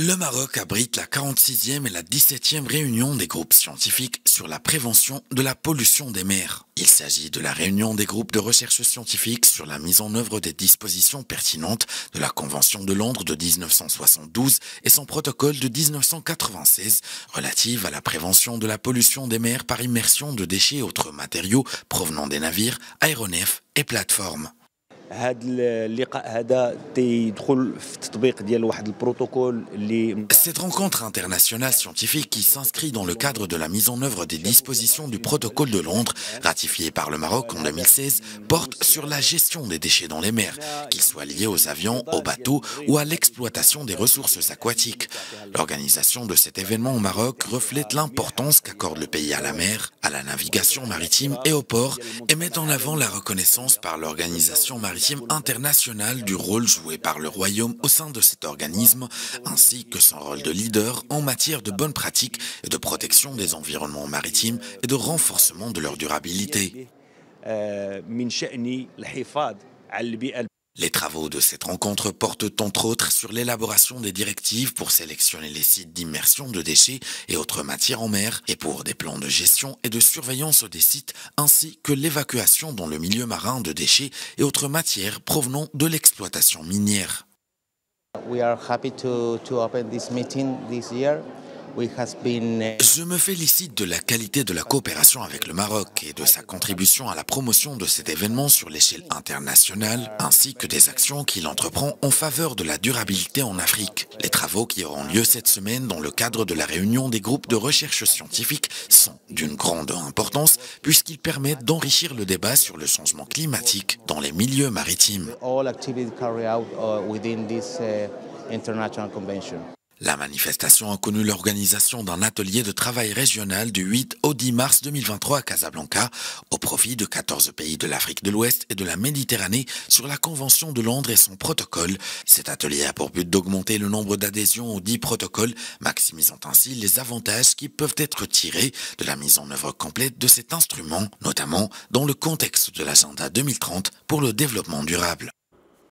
Le Maroc abrite la 46e et la 17e réunion des groupes scientifiques sur la prévention de la pollution des mers. Il s'agit de la réunion des groupes de recherche scientifique sur la mise en œuvre des dispositions pertinentes de la Convention de Londres de 1972 et son protocole de 1996 relative à la prévention de la pollution des mers par immersion de déchets et autres matériaux provenant des navires, aéronefs et plateformes. Cette rencontre internationale scientifique qui s'inscrit dans le cadre de la mise en œuvre des dispositions du protocole de Londres, ratifié par le Maroc en 2016, porte sur la gestion des déchets dans les mers, qu'ils soient liés aux avions, aux bateaux ou à l'exploitation des ressources aquatiques. L'organisation de cet événement au Maroc reflète l'importance qu'accorde le pays à la mer, à la navigation maritime et au port, et met en avant la reconnaissance par l'organisation maritime internationale du rôle joué par le Royaume au sein de cet organisme, ainsi que son rôle de leader en matière de bonnes pratiques et de protection des environnements maritimes et de renforcement de leur durabilité. Les travaux de cette rencontre portent entre autres sur l'élaboration des directives pour sélectionner les sites d'immersion de déchets et autres matières en mer et pour des plans de gestion et de surveillance des sites ainsi que l'évacuation dans le milieu marin de déchets et autres matières provenant de l'exploitation minière. We are happy to open this meeting this year. Je me félicite de la qualité de la coopération avec le Maroc et de sa contribution à la promotion de cet événement sur l'échelle internationale, ainsi que des actions qu'il entreprend en faveur de la durabilité en Afrique. Les travaux qui auront lieu cette semaine dans le cadre de la réunion des groupes de recherche scientifique sont d'une grande importance puisqu'ils permettent d'enrichir le débat sur le changement climatique dans les milieux maritimes. La manifestation a connu l'organisation d'un atelier de travail régional du 8 au 10 mars 2023 à Casablanca, au profit de 14 pays de l'Afrique de l'Ouest et de la Méditerranée sur la Convention de Londres et son protocole. Cet atelier a pour but d'augmenter le nombre d'adhésions aux 10 protocoles, maximisant ainsi les avantages qui peuvent être tirés de la mise en œuvre complète de cet instrument, notamment dans le contexte de l'agenda 2030 pour le développement durable.